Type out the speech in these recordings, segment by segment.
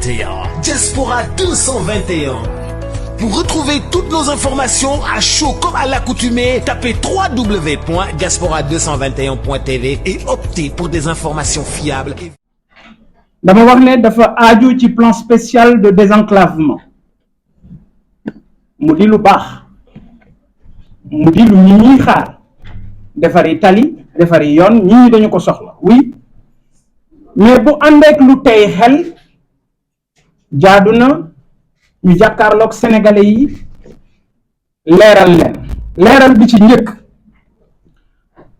221. Diaspora 221. Pour retrouver toutes nos informations à chaud comme à l'accoutumée, tapez www.diaspora221.tv et optez pour des informations fiables. dama wax ne dafa aaju ci plan spécial de désenclavement mu di lu baax mu di lu ñi ñuy xaar defari tali defari yoon ñi dañu ko soxla oui mais bu àndeek lu tey xel jaadu na ñu jàkkaarloog sénégalais yi leeral bi ci njëkk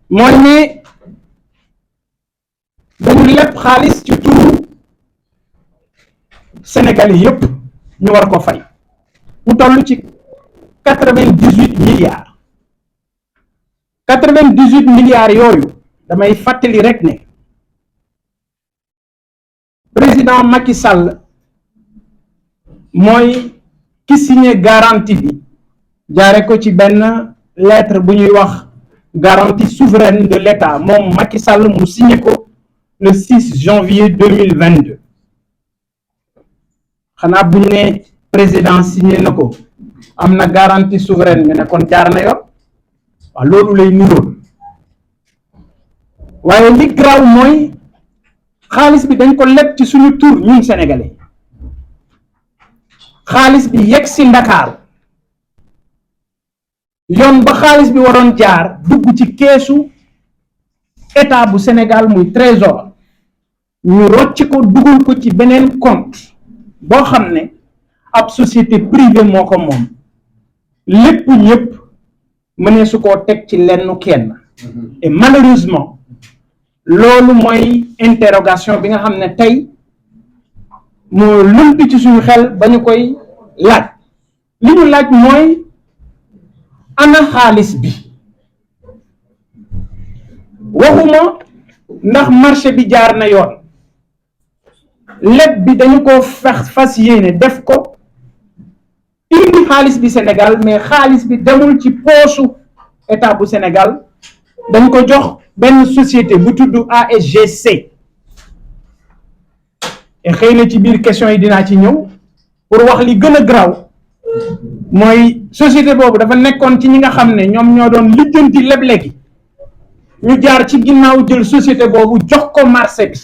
mooy ne dañu lépp xaalis ci turu sénégalais yépp ñu war ko fay mu toll ci 98 milliards 98 milliards yooyu damay fàttali rek ne président Macky Sall mooy ki signé garantie bi jaare ko ci benn lettre bu ñuy wax garantie souveraine de l'État moom Macky Sall mu signé ko le 6 janvier 2022 xanaa bu ñu ne président signé na ko am na garantie souveraine mi ne kon jaar na yoon waaw loolu lay niroon waaye li graw mooy xaalis bi dañ ko leb ci suñu tur ñun sénégalais xaalis bi yegg si Ndakaaru yoon ba xaalis bi waroon jaar dugg ci keesu état bu Sénégal muy trésor ñu rocc ko dugal ko ci beneen compte boo xam ne ab société privée moo ko moom lépp ñëpp mënee su koo teg ci lenn kenn et malheureusement loolu mooy interrogation bi nga xam ne tey moo lëmp ci suñu xel ba ñu koy laaj li ñu laaj mooy ana xaalis bi waxuma ndax marché bi jaar na yoon lépp bi dañu ko fas yéene def ko indi xaalis bi Sénégal mais xaalis bi demul ci poosu état bu Sénégal dañ ko jox benn société bu tudd ASGC et xëy na ci biir question yi dinaa ci ñëw pour wax li gën a graw mooy société boobu dafa nekkoon ci ñi nga xam ne ñoom ñoo doon lijjanti leble gi ñu jaar ci ginnaaw jël société boobu jox ko marché bi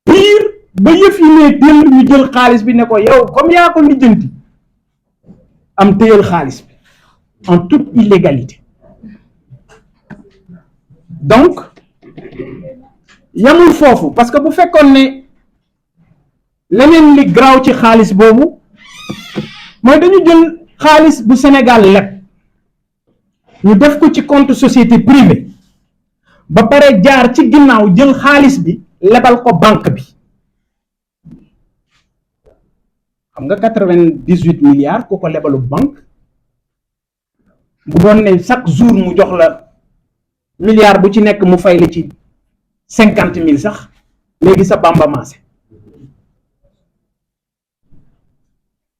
biir ba yëf yi ne teel ñu jël xaalis bi ne ko yow comme yaa ko lijjanti am téyal xaalis bi en toute illégalité donc yamul foofu parce que bu fekkoon ne leneen li graw ci xaalis boobu mooy dañu jël xaalis bu Sénégal leb ñu def ko ci compte société privée ba pare jaar ci ginnaaw jël xaalis bi lebal ko banque bi xam nga 98 milliards ku ko lebalu banque bu doon ne chaque jour mu jox la milliard bu ci nekk mu fay la ci 50 000 sax léegi sa bamba maase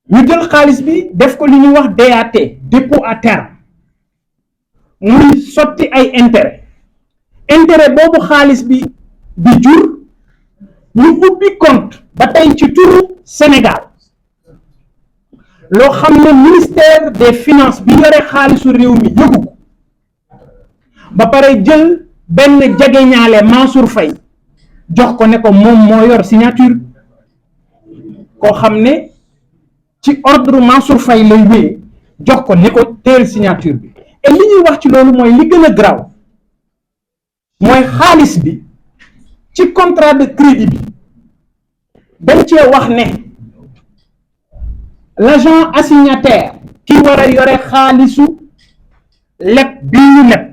ñu jël xaalis bi def ko li ñuy wax DAT dépôt à terme muy sotti ay intérêt boobu xaalis bi di jur ñu ubbi compte ba tey ci turu Sénégal loo xam ne ministère des finances bi yore xaalisu réew mi yëgu ko ba pare jël benn jegeñaale Mansour Faye jox ko ne ko moom moo yor signature koo xam ne ci ordre Mansour Faye lay wéyee jox ko ne ko teel signature bi et li ñuy wax ci loolu mooy li gën a graw mooy xaalis bi ci contrat de crédit bi dañ cee wax ne l'agent assignataire ki war a yore xaalisu leb bi ñu leb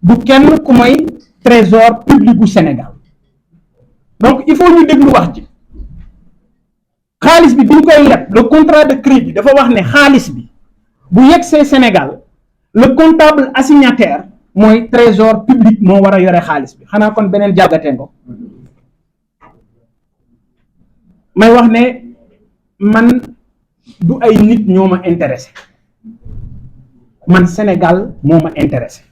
du kenn ku mooy trésor public bu Sénégal donc il faut ñu déglu wax ji xaalis bi ñu koy leb le contrat de crédit dafa wax ne xaalis bi bu yegsee Sénégal le comptable assignataire mooy trésor public moo war a yore xaalis bi xanaa kon beneen jàggatee ngo may wax ne man du ay nit ñoo ma intéressé man Sénégal moo ma intéressé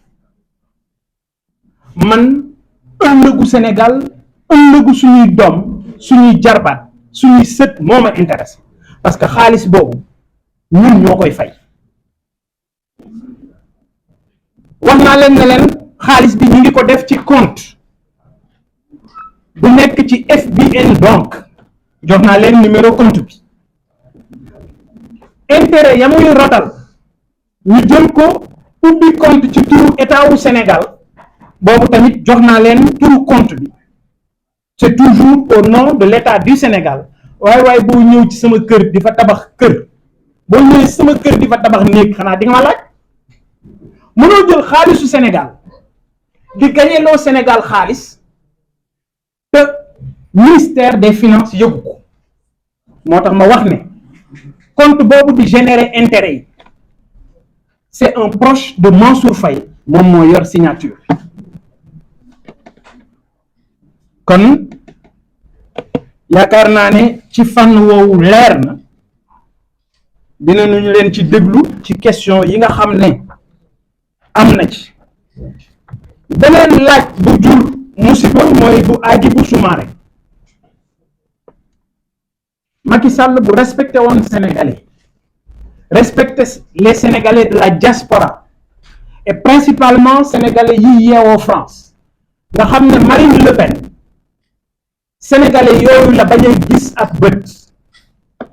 man ëllëgu Sénégal ëllëgu suñuy doom suñuy jarbaat suñuy sët moo ma intéressé parce que xaalis boobu ñun ñoo koy fay. wax naa leen ne leen xaalis bi ñu ngi ko def ci compte bu nekk ci FBN banque jox naa leen numéro compte bi. intérêt ya muy rotal ñu jël ko ubbi compte ci turu état wu Sénégal boobu tamit jox naa leen turu compte bi c'est toujours au nom de l'état du Sénégal. waaye boo ñëw ci sama kër di fa tabax kër boo ñëwee sama kër di fa tabax néeg xanaa di nga ma laaj. mënoo jël xaalisu Sénégal di gañeloo Sénégal xaalis te ministère des finances yëgu ko moo tax ma wax ne compte boobu di générer intérêt yi c'est un proche de Mansour Faye moom moo yor signature. kon yaakaar naa ne ci fànn woowu leer na dinañu leen ci déglu ci question yi nga xam ne am na ci. beneen laaj bu jur musiba mooy bu Hadjibou Soumaré. Macky Sall bu respecté woon Sénégalais respecté les Sénégalais de la diaspora et principalement Sénégalais yi yeewoo France nga xam ne Marine Le Pen Sénégalais yooyu la bañ a gis ak bët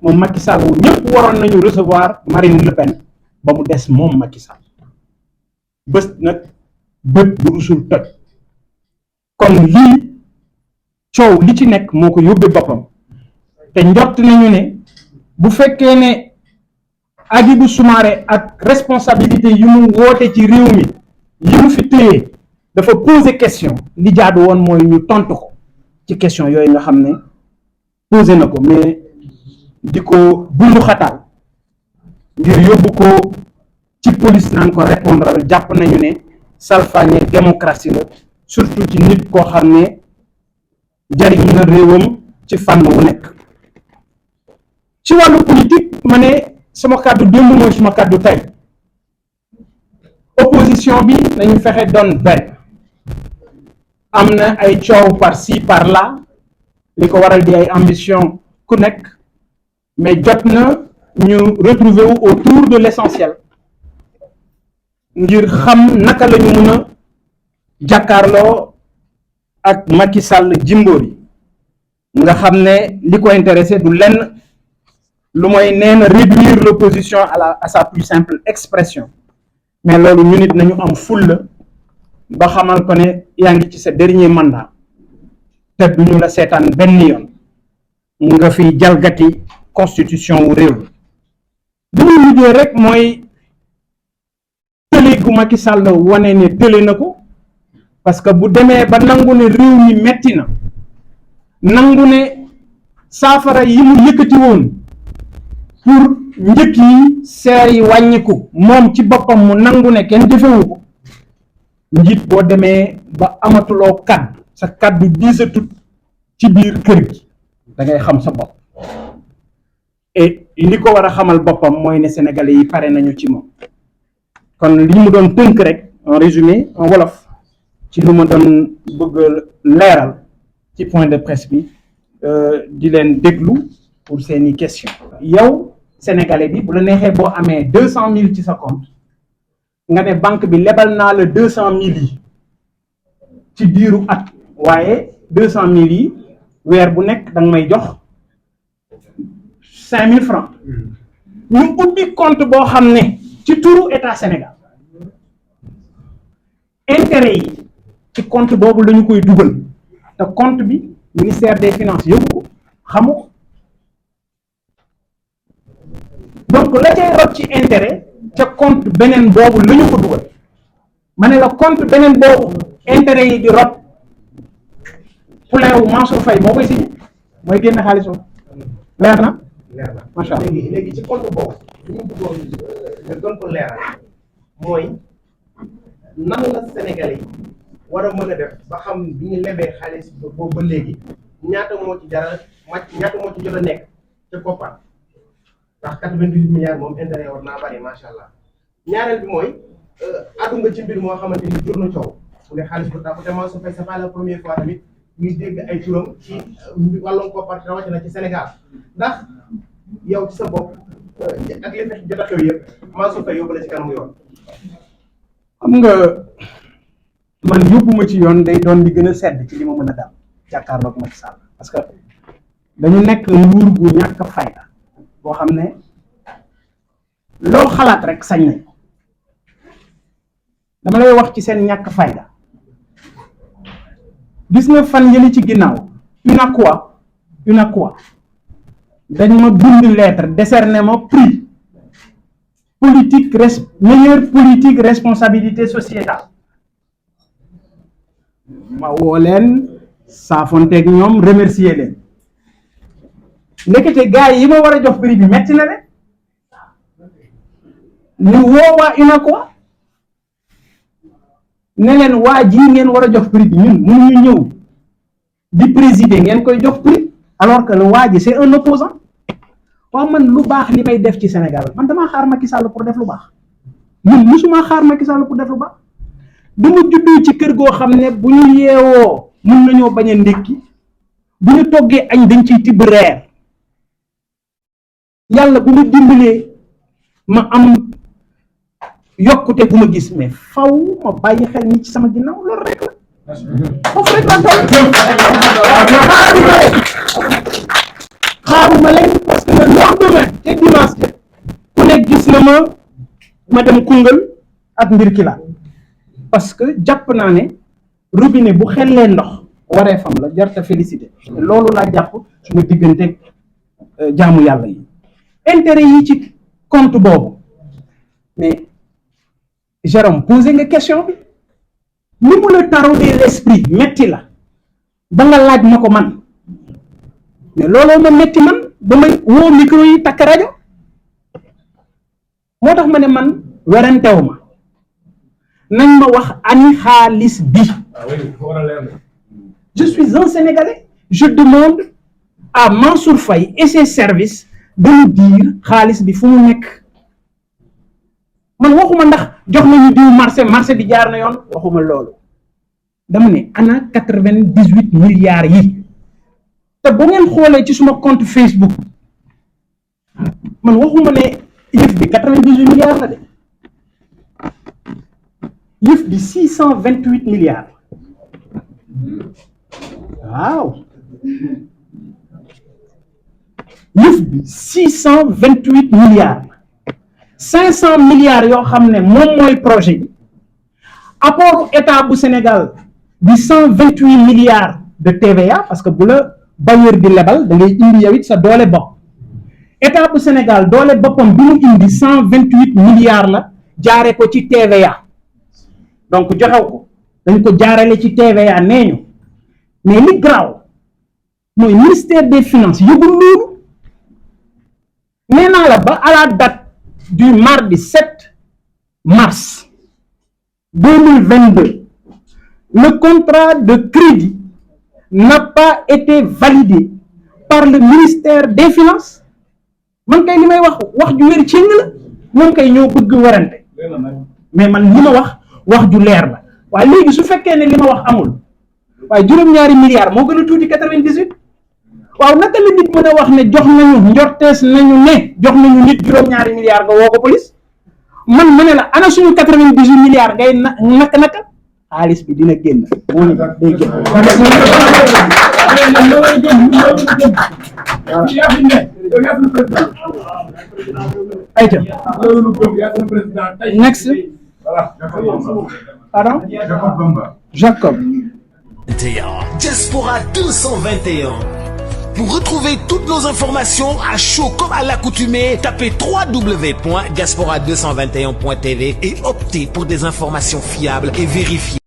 moom Macky Sall ñëpp waroon nañu recevoir Marine Le Pen ba mu des moom Macky Sall bés nag bët bu rusul toj. kon lii coow li ci nekk moo ko yóbbee boppam te njort nañu ne bu fekkee ne Hadjibou Soumaré ak responsabilité yi mu woote ci réew mi yi mu fi téye dafa poser question li jaadu woon mooy ñu tontu ko ci question yooyu nga xam ne posé na ko mais di ko bundu xataal ngir yóbbu ko ci police naan ko répondre jàpp nañu ne salfaañe démocratie la surtout ci nit koo xam ne jariñ na réewam ci fànn wu nekk. ci wàllu politique ma ne sama kàddu démb mooy suma kàddu tey opposition bi nañu fexe doon benn. am na ay coow par ci par là li ko waral di ay ambition ku nekk mais jot na ñu retrouver wu autour de l'essentiel ngir xam naka la ñu mën a jàkkaarloo ak Macky Sall Jimbori nga xam ne li ko intéressé du lenn lu mooy nee na réduire l'opposition à sa plus simple expression mais loolu ñu nit nañu am fulla ba xamal ko ne yaa ngi ci sa dernier mandat te duñu la seetaan benn yoon nga fi jalgati constitution wu réew bi muy mujjee rek mooy tële gu Macky Sall wane ne tële na ko parce que bu demee ba nangu ne réew mi metti na nangu ne saafara yi mu yëkkati woon pour njëkk yi seer yi wàññiku moom ci boppam mu nangu ne kenn defewu ko njiit boo demee ba amatuloo kaddu sa kaddu diisatut ci biir kër gi da ngay xam sa bopp et li ko war a xamal boppam mooy ne sénégalais yi pare nañu ci moom kon li mu doon tënk rek en résumé en wolof ci lu ma doon bëgg leeral ci point de presse bi di leen déglu pour seeni question yow sénégalais bi bu la neexee boo amee 200 000 ci sa compte nga ne banque bi lebal naa la 200 000 yi ci diiru at waaye 200 000 yi weer bu nekk da nga may jox 5 000 francs ñu ubbi compte boo xam ne ci turu état Sénégal intérêt yi ci compte boobu la ñu koy dugal te compte bi ministère des finances yóbbu ko xamu ko donc la cay rot ci intérêt ca compte beneen boobu la ñu ko dugal ma ne la compte beneen boobu intérêt yi di rot poulain wu Mansour Faye moo koy signé mooy génn xaalis boobu leer na macha allah léegi ci compte boobu li ñu bëggoon nga gën ko leeral mooy nan la Sénégalais yi war a mën a def ba xam bi ñu lebee xaalis boobu ba léegi ñaata moo ci jaral ñaata moo ci jot a nekk ca koppar ndax 98 milliards moom intérêt war naa bari macha allah ñaareel bi mooy addu nga ci mbir moo xamante ni jur na coow bu ne xaalis bu tàkku te Mansour Faye c'est pas la première fois tamit ñuy dégg ay turam ci wàllum koppar rawatina ci Sénégal ndax yow ci sa bopp ak li fi jot a xew yëpp Mansour Faye yóbbu la ci kanamu yoon. xam nga man yóbbuma ci yoon day doon li gën a sedd ci li ma mën a daal jàkkaarloog Macky Sall parce que dañu nekk nguur gu ñàkk fayda boo xam ne loo xalaat rek sañ nañ dama lay wax ci seen ñàkk fayda gis nga fan yëli ci ginnaaw UNACOIS dañ ma bind lettre décerné ma prix meilleure politique responsabilité sociétale ma woo leen saafonteeg ñoom remercier leen ndekete gars yi ma war a jox prix bi metti na leen ñu woo waa UNACOIS ne leen waa ji ngeen war a jox prix bi ñun mënuñu ñëw di présider ngeen koy jox prix alors que le waa ji c'est un opposant waaw man lu baax li may def ci Sénégal man damaa xaar Macky Sall pour def lu baax man musuma xaar Macky Sall pour def lu baax dama juddoo ci kër goo xam ne bu ñu yeewoo mën nañoo bañ a ndékki bu ñu toggee añ dañ ciy tibb reer yàlla bu ma dimbalee ma am yokkute bu ma gis mais faw ma bàyyi xel ñi ci sama ginnaaw loolu rek la foofu rek la toll xaaruma leen parce que le lendemain te dimanche ku nekk gis na ma dem Koungheul ak mbir ki la parce que jàpp naa ne robinet bu xellee ndox waree fam la jarta félicité loolu laa jàpp suma diggante jaamu yàlla yi intérêt yi ci compte boobu mais Jérôme posé nga question bi ni mu la taraudé l'esprit metti la ba nga laaj ma ko man mais looloo ma metti man ba may woo micro yi takk rajo moo tax ma ne man werantew ma nañ ma wax ani xaalis bi je suis un Sénégalais je demande à Mansour Faye et ses services de nous dire xaalis bi fu mu nekk man waxuma ndax jox nañu diw marché bi jaar na yoon waxuma loolu dama ne ana 98 milliards yi te bu ngeen xoolee ci suma compte Facebook man waxuma ne yëf bi 98 milliards la de yëf bi 628 milliards waaw yëf bi 628 milliards 500 milliards yoo xam ne moom mooy projet bi apport état bu Sénégal bi 128 milliards de TVA parce que bu la bailleur bi lebal da ngay indi yow it sa doole bopp état bu Sénégal doole boppam bi mu indi 128 milliards la jaare ko ci TVA donc joxew ko dañ ko jaarale ci TVA nee ñu mais li graw mooy ministère des finances yëgul loolu nee naa la ba à la date du mardi 7 mars 2022 le contrat de crédit n'a pas été validé par le ministère des finances man kay li may wax ju wér cëng la moom kay ñoo bëgg warante mais man li ma wax ju leer la waaye léegi su fekkee ne li ma wax amul waaye juróom-ñaari milliards moo gën a tuuti 98 waaw naka la nit mën a wax ne jox nañu njortees nañu ne jox nañu nit juróom-ñaari milliards nga woo ko police man ma ne la ana suñu 98 milliards ngay naka xaalis bi dina génn moo ne day génn ayca next pardon Jacob Diaspora 221. Pour retrouver toutes nos informations à chaud comme à l'accoutumée, tapez www.diaspora221.tv et optez pour des informations fiables et vérifiées.